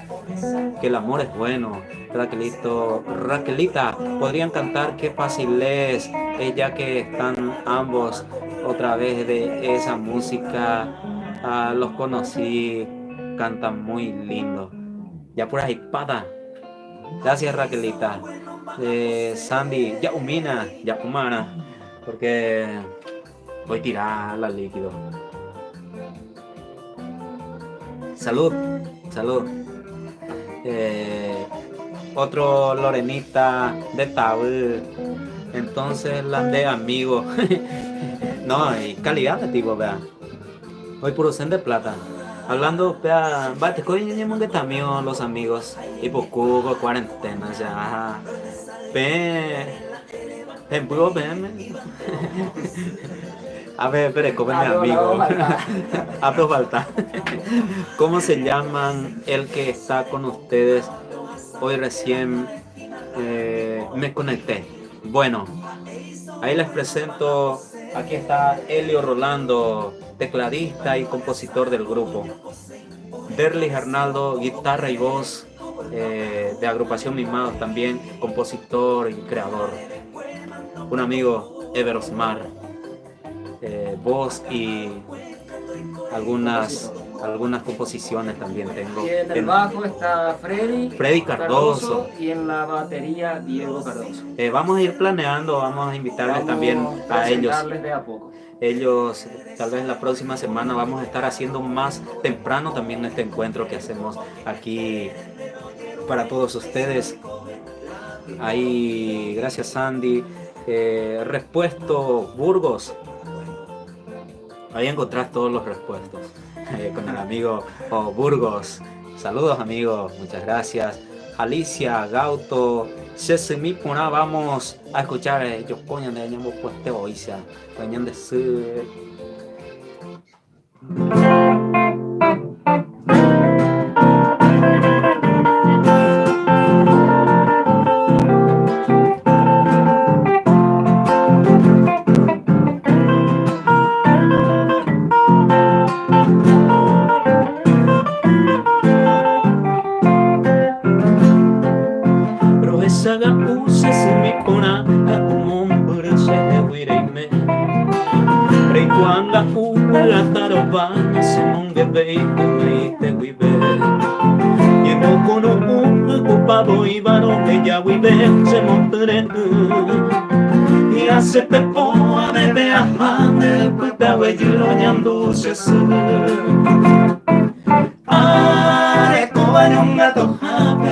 que el amor es bueno. Raquelita, podrían cantar Qué fácil es, ya que están ambos otra vez de esa música. Los conocí, cantan muy lindo. Ya por ahí, pata. Gracias Raquelita. Sandy, ya humina, ya humana, porque voy a tirar la líquido. Salud. Otro Lorenita de Tabú. Entonces la de amigo. No, y calidad de tipo, vea. Hoy puro cen de plata. Hablando, vea, te coño que también los amigos. Y por cubo, cuarentena, ya. En pudo verme. A ver, pero cómeme amigo. Hablo falta. ¿Cómo se llaman el que está con ustedes? Hoy recién me conecté. Bueno, ahí les presento. Aquí está Elio Rolando, tecladista y compositor del grupo. Derlis Arnaldo, guitarra y voz, de agrupación Mimados también, compositor y creador. Un amigo, Ever Osmar, voz y algunas composiciones también tengo. Y en el bajo está Freddy Cardoso. Y en la batería Diego Cardoso. Vamos a ir planeando, vamos a invitarles también a ellos. De a poco. Ellos, tal vez la próxima semana vamos a estar haciendo más temprano también este encuentro que hacemos aquí para todos ustedes. Ahí, gracias Sandy. Repuesto Burgos. Ahí encontrás todos los repuestos. Con el amigo Burgos. Saludos amigos, muchas gracias. Alicia Gauto, vamos a escuchar ellos coñan de ñamo pueste oisa, coñan de su. Y hace pepo a bebé a mane, pues te voy llorando se sube. Are cobaño un gato jabe,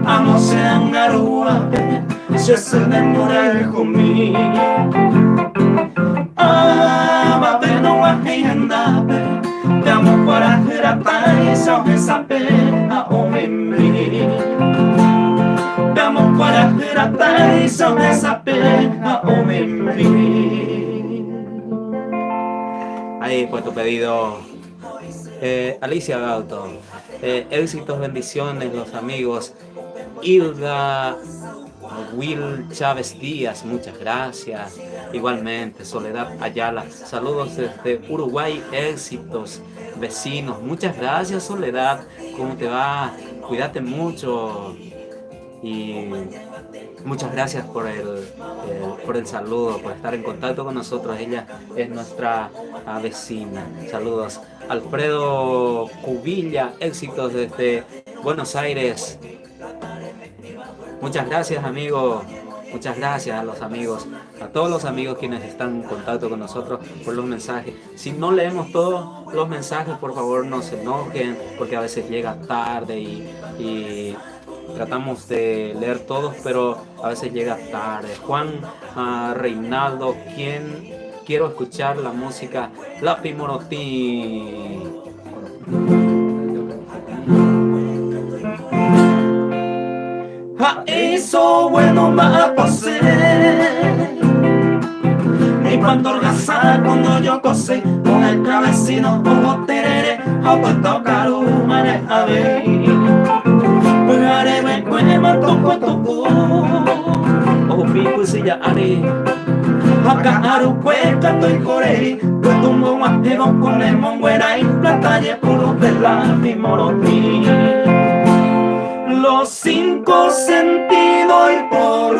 amo se angaruabe, se enamora conmigo. Va a no andabe, te amo para gratar y sabe a hombre mío. Damos para gratar y sobre esa pena o me Ahí fue tu pedido, Alicia Gauto. Éxitos, bendiciones, los amigos. Hilda Will Chávez Díaz, muchas gracias. Igualmente, Soledad Ayala, saludos desde Uruguay, éxitos, vecinos. Muchas gracias, Soledad. ¿Cómo te va? Cuídate mucho. Y muchas gracias por el saludo, por estar en contacto con nosotros. Ella es nuestra vecina. Saludos. Alfredo Cubilla, éxitos desde Buenos Aires. Muchas gracias, amigo. Muchas gracias a los amigos, a todos los amigos quienes están en contacto con nosotros por los mensajes. Si no leemos todos los mensajes, por favor no se enojen, porque a veces llega tarde y tratamos de leer todos, pero a veces llega tarde. Juan Reinaldo, quiero escuchar la música Lápiz Morotín. Hizo bueno más posee y cuando orgazar cuando yo cosé con el cabecino como terere a puesto caro mare a ver haré cuema toco toco o pico si ya haré acá aru cuesta estoy corei pues tumbo más de con el monguera y platalle por de la mi morotí. Los 5 sentidos y por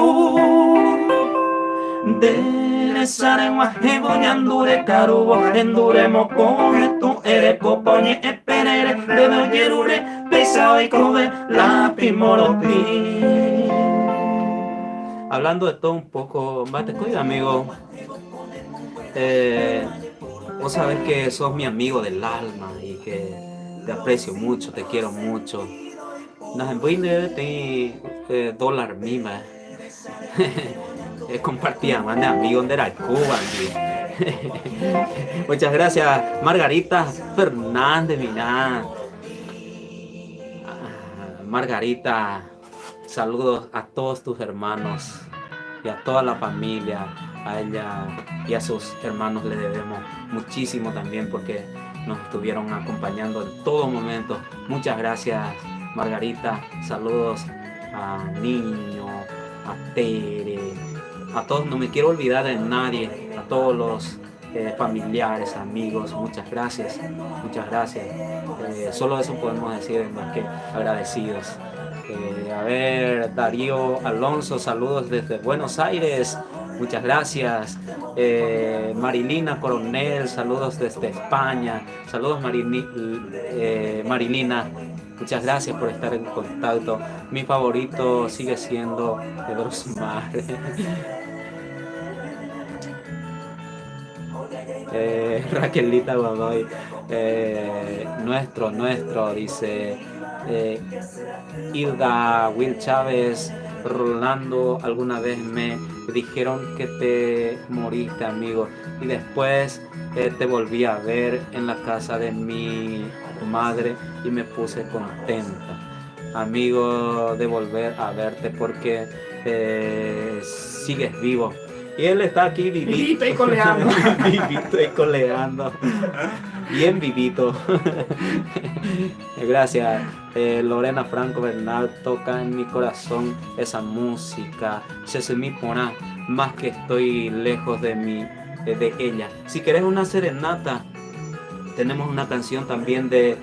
de sare guajevo ñandure caro enduremos con esto eres copoñe esperere de yerure pesa y cove la pimoroti. Hablando de todo un poco, Batecoy, amigo, vos sabés que sos mi amigo del alma y que te aprecio mucho, te quiero mucho. Nos de dólar mima. Compartía más de amigos de la Cuba. Muchas gracias, Margarita Fernández, mira. Margarita, saludos a todos tus hermanos y a toda la familia. A ella y a sus hermanos le debemos muchísimo también porque nos estuvieron acompañando en todo momento. Muchas gracias, Margarita. Saludos a Niño, a Tere, a todos. No me quiero olvidar de nadie, a todos los familiares, amigos. Muchas gracias, muchas gracias. Solo eso podemos decir, más que agradecidos. A ver, Darío Alonso, saludos desde Buenos Aires. Muchas gracias. Marilina Coronel, saludos desde España. Saludos, Marilina. Muchas gracias por estar en contacto. Mi favorito sigue siendo Pedro Mar. Raquelita Godoy. Nuestro, dice Hilda Will Chávez. Rolando, alguna vez me dijeron que te moriste, amigo, y después te volví a ver en la casa de mi madre y me puse contenta, amigo, de volver a verte porque sigues vivo. Y él está aquí vivito y coleando. Vivito y coleando. Bien vivito. Gracias. Lorena Franco Bernal, toca en mi corazón esa música. Se me pone más que estoy lejos de ella. Si querés una serenata, tenemos una canción también de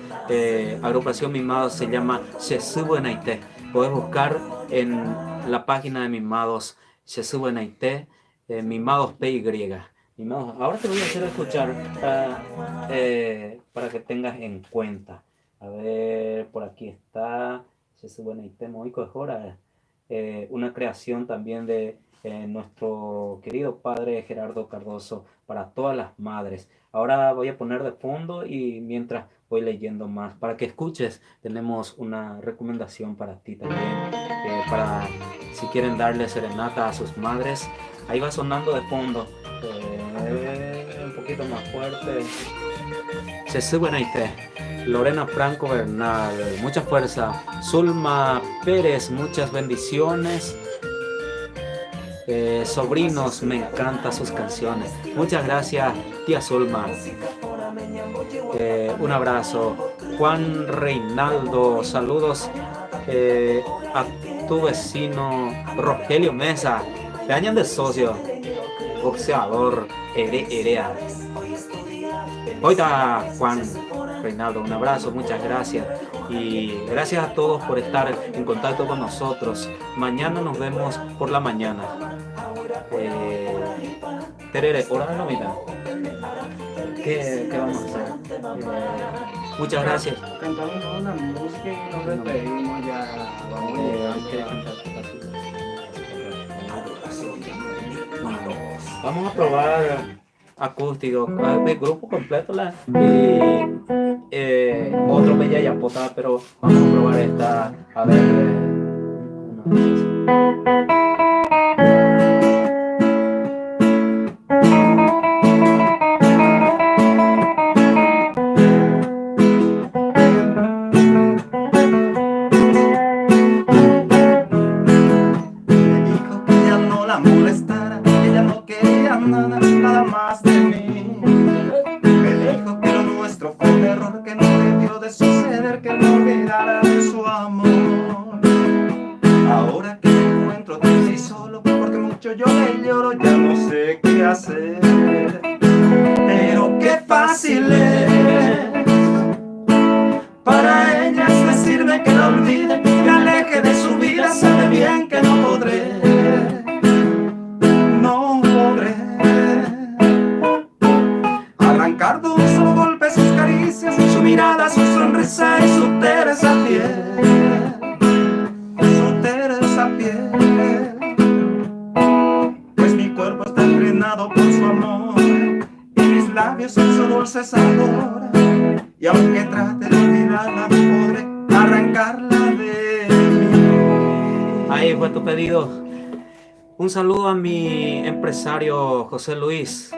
agrupación Mimados, se llama Sesubenaité. Puedes buscar en la página de Mimados Sesubenaité. Mimados PY. Mimados. Ahora te voy a hacer escuchar para que tengas en cuenta. A ver, por aquí está. Una creación también de nuestro querido padre Gerardo Cardoso para todas las madres. Ahora voy a poner de fondo y mientras voy leyendo más para que escuches, tenemos una recomendación para ti también, para si quieren darle serenata a sus madres. Ahí va sonando de fondo, un poquito más fuerte. Sesubenaité. Lorena Franco Bernal, mucha fuerza. Zulma Pérez, muchas bendiciones. Sobrinos, me encantan sus canciones. Muchas gracias, tía Zulma. Un abrazo. Juan Reinaldo, saludos a tu vecino Rogelio Mesa. Te añan de socio, boxeador, Erea. Oiga, Juan Reinaldo, un abrazo, muchas gracias. Y gracias a todos por estar en contacto con nosotros. Mañana nos vemos por la mañana. Terere, hora de la mitad. ¿Qué vamos a hacer? Muchas gracias. Cantamos una música y nos despedimos ya. Vamos llegando. Vamos a probar acústico, de grupo completo otro Bella Yapota, pero vamos a probar esta, a ver, nada más de mí. Me dijo que lo nuestro fue un error, que no debió de suceder, que no olvidara de su amor. Ahora que me encuentro triste y solo, porque mucho yo le lloro, ya no sé qué hacer. Pero qué fácil es para ella es decirme que la olvide, que aleje de su vida, sabe bien que no podré. Arrancar de un solo golpe sus caricias, su mirada, su sonrisa y su tersa piel, su tersa piel. Pues mi cuerpo está entrenado por su amor y mis labios son su dulce sabor. Y aunque trate de olvidarla, no podré arrancarla de mí. Ahí fue tu pedido. Un saludo a mi empresario José Luis.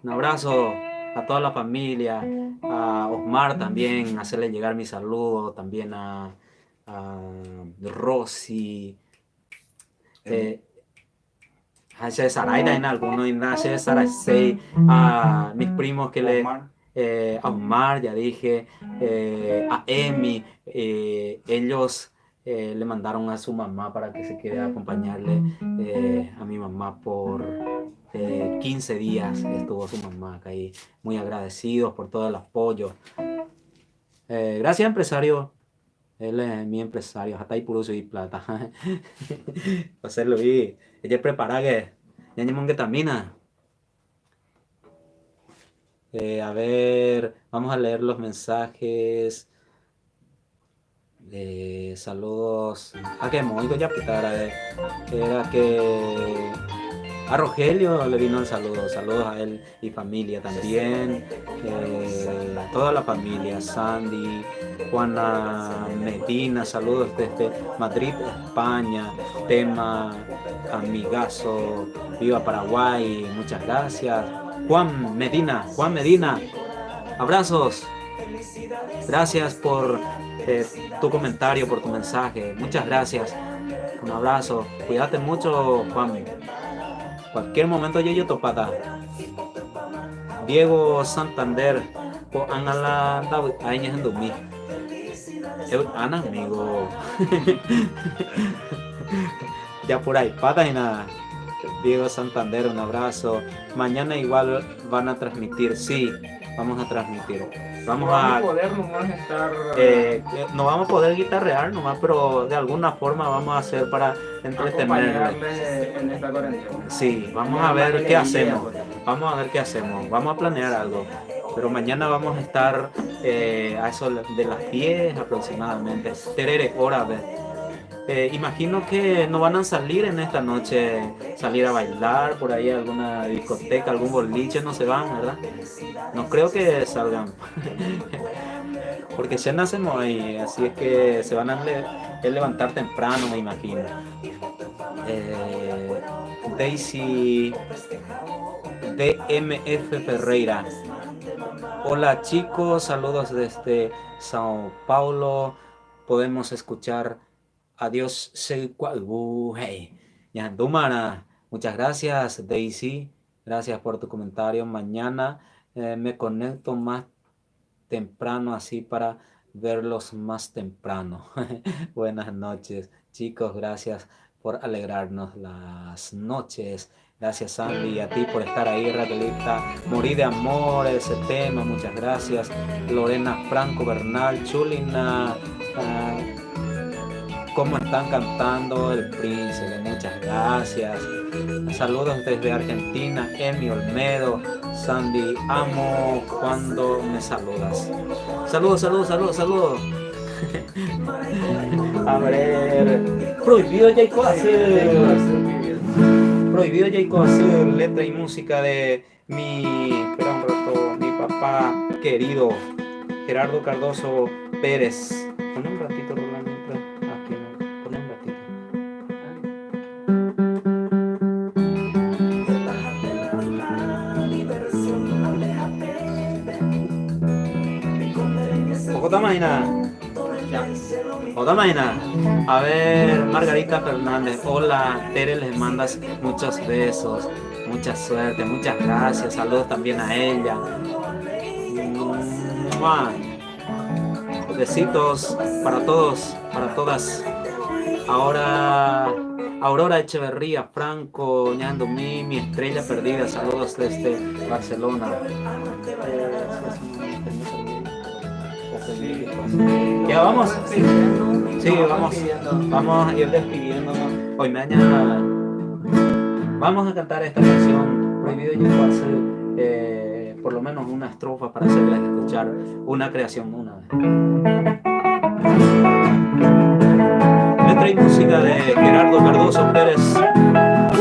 Un abrazo a toda la familia, a Osmar también, hacerle llegar mi saludo, también a Rosy, a Saraida en algunos, a mis primos que le... a Omar, ya dije, a Emi, ellos le mandaron a su mamá para que se quede a acompañarle a mi mamá por 15 días. Estuvo su mamá acá ahí, muy agradecidos por todo el apoyo. Gracias, empresario. Él es mi empresario, hasta ahí puro y plata. José Luis, ella prepara que ya que tamina. A ver, vamos a leer los mensajes. Saludos. Que muy ya era que a Rogelio le vino el saludo. Saludos a él y familia también. A toda la familia. Sandy, Juana Medina, saludos desde Madrid, España. Tema amigazo, viva Paraguay, muchas gracias. Juan Medina, abrazos. Gracias por tu comentario, por tu mensaje. Muchas gracias. Un abrazo. Cuídate mucho, Juan. Cualquier momento yo topata. Diego Santander. Ana años en dormir. Ana, amigo. Ya por ahí, patas y nada. Diego Santander, un abrazo. Mañana igual van a transmitir, sí, vamos a transmitir. Vamos a poder nomás estar... no vamos a poder guitarrear nomás, pero de alguna forma vamos a hacer para entretenerle en esta cuarentena. Sí, vamos a ver qué hacemos. Vamos a ver qué hacemos. Vamos a planear algo. Pero mañana vamos a estar a eso de las 10 aproximadamente. Terere, hora de... imagino que no van a salir en esta noche, salir a bailar por ahí a alguna discoteca, algún boliche, no se van, ¿verdad? No creo que salgan, porque ya nacemos ahí, así es que se van a levantar temprano, me imagino. Daisy DMF Ferreira. Hola chicos, saludos desde Sao Paulo. Podemos escuchar Adiós, hey. Muchas gracias, Daisy. Gracias por tu comentario. Mañana me conecto más temprano, así para verlos más temprano. Buenas noches, chicos. Gracias por alegrarnos las noches. Gracias, Sandy, y a ti por estar ahí, Raquelita. Morí de amor, ese tema. Muchas gracias. Lorena Franco Bernal, Chulina. cómo están cantando el príncipe. Muchas gracias. Saludos desde Argentina, Emi Olmedo. Sandy, amo cuando me saludas. Saludos, saludos, saludos, saludos. A ver, prohibido Jacob hacer. Prohibido Jacob hacer letra y música de espera un rato, mi papá querido Gerardo Cardoso Pérez. Pon un ratito, Rolando, aquí no, pon un ratito. Otra máquina. Otra máquina. A ver, Margarita Fernández. Hola, Tere, les mandas muchos besos, mucha suerte, muchas gracias. Saludos también a ella. Besitos para todos, para todas. Ahora, Aurora Echeverría, Franco, Ñandumí, mi estrella perdida. Saludos desde Barcelona. Ya vamos. Sí, vamos a ir despidiéndonos. Hoy mañana vamos a cantar esta canción. Prohibido yo hacer por lo menos una estrofa para hacerles escuchar una creación una vez. Letra y música de Gerardo Cardoso Pérez.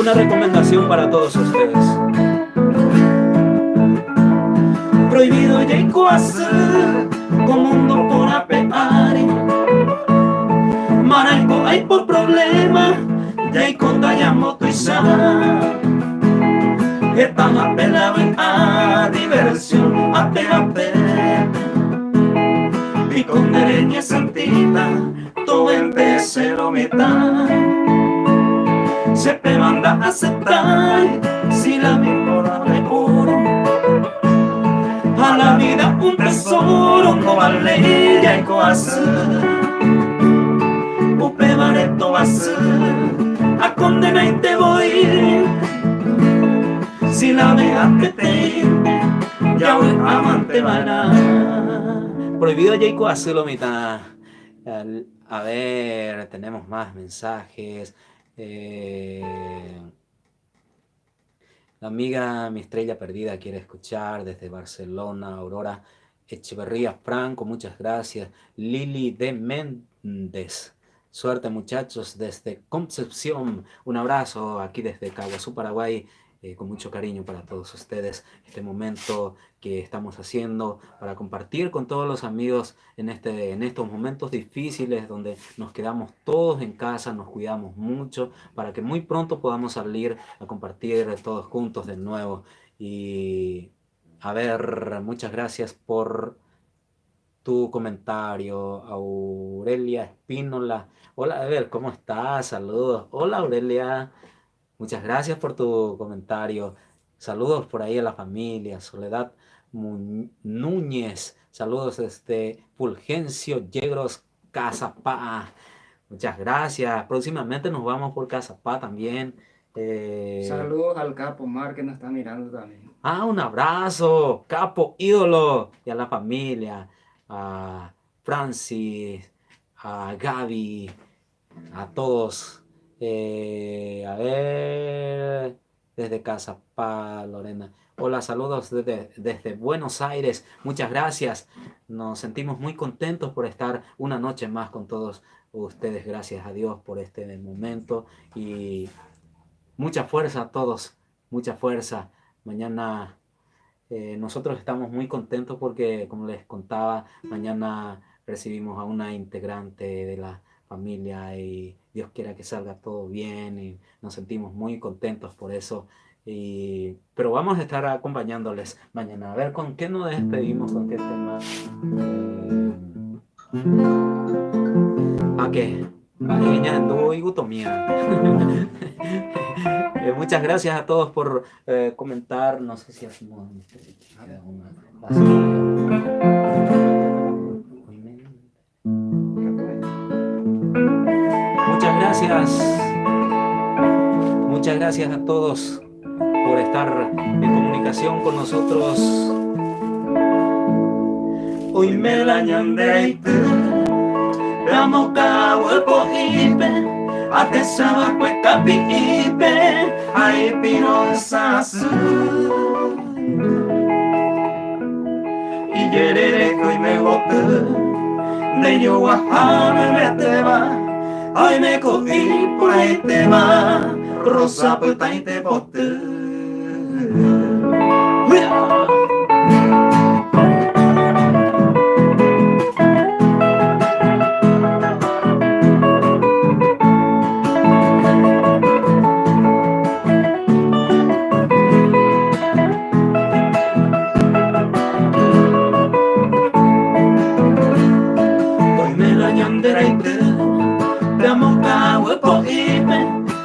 Una recomendación para todos ustedes. Prohibido ya hacer como un doctor a pegar. Maraico hay por problema, ya y conta ya moto y sa. Están apelados a diversión, a pegape. Y con dereña santita, todo empecé lo mitad. Se te manda a aceptar, si la misma de oro. A la vida un tesoro, no vale ya y coacer. Upe bareto va a ser, a condenar y te voy. Si la dejaste te ya un amante van. Prohibido Jacob hacerlo mitad. A ver, tenemos más mensajes. La amiga Mi Estrella Perdida quiere escuchar desde Barcelona. Aurora Echeverría Franco, muchas gracias. Lili de Méndez. Suerte muchachos desde Concepción. Un abrazo aquí desde Caguazú, Paraguay. Con mucho cariño para todos ustedes. Este momento que estamos haciendo para compartir con todos los amigos en estos momentos difíciles donde nos quedamos todos en casa, nos cuidamos mucho para que muy pronto podamos salir a compartir todos juntos de nuevo. Y a ver, muchas gracias por tu comentario, Aurelia Espínola. Hola, a ver, ¿cómo estás? Saludos. Hola, Aurelia. Muchas gracias por tu comentario. Saludos por ahí a la familia. Soledad Núñez. Saludos desde Fulgencio Yegros, Cazapá. Muchas gracias. Próximamente nos vamos por Cazapá también. Saludos al Capo Mar que nos está mirando también. Un abrazo, Capo ídolo. Y a la familia. A Francis, a Gaby, a todos. A ver, desde Cazapá, Lorena. Hola, saludos desde Buenos Aires. Muchas gracias. Nos sentimos muy contentos por estar una noche más con todos ustedes. Gracias a Dios por este momento. Y mucha fuerza a todos. Mucha fuerza. Mañana nosotros estamos muy contentos porque, como les contaba, mañana recibimos a una integrante de la familia y Dios quiera que salga todo bien y nos sentimos muy contentos por eso. Pero vamos a estar acompañándoles mañana. A ver, ¿con qué nos despedimos? ¿Con qué tema? ¿Qué? Muchas gracias a todos por comentar. No sé si hacemos Muchas gracias. Muchas gracias a todos por estar en comunicación con nosotros. Hoy me la ñandeite, Damo kawa po ipe Ate sawa kwe kapi ipe Ai piro sasu Iyerere kui me woku De yo wa hame mete wa Ai me ko ipura ite wa Rosa puta ite botu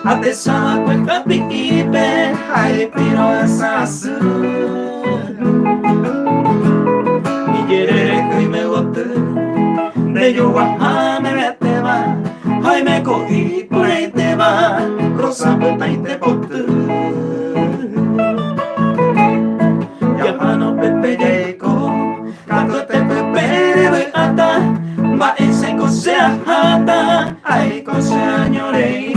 Ate sawa kwe kapi ipe Hai piro sasu Iyerere kui me wotu De yo wa hame mete wa Hai me ko ipura ite wa Rosa puta ite botu Yamano pepe yeiko Kato te pepe rewe ata Ba ese ko sea hata Ai ko sea nyorei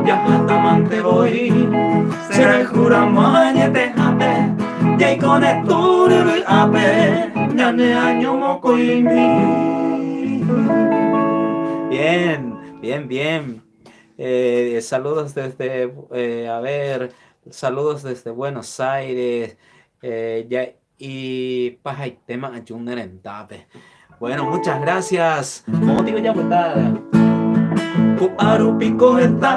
Yahatamante voy Será el juramañe te ape Yay con el turbe ape Yane año moco y mi Bien. Saludos desde, saludos desde Buenos Aires. Y paja y tema ayunar en tape. Bueno, muchas gracias. ¿Cómo digo ya, Aru pico está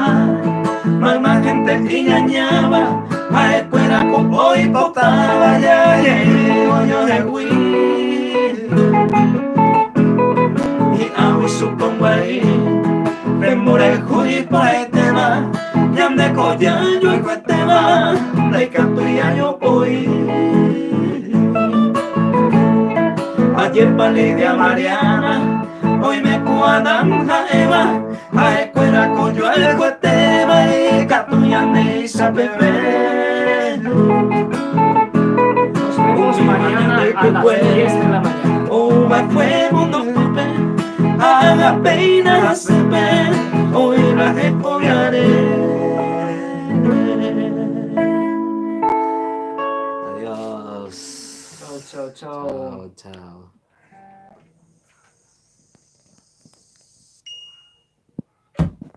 Magma gente iñañaba A escuela con hoy potaba Ya yo de hui Y abu supongo ahí Remure hui pa etema Yam de koya yo y cuetema De canturia yo voy Ayer Valeria Mariana Hoy me cuadran Eva A escuela coyo el cueteba Y catuyane y sapebe Nos vemos mañana a las 10 de la mañana. Uva fue mundo pupe Haga peina sepe Hoy la repoviaré Adiós. Chao. Chao.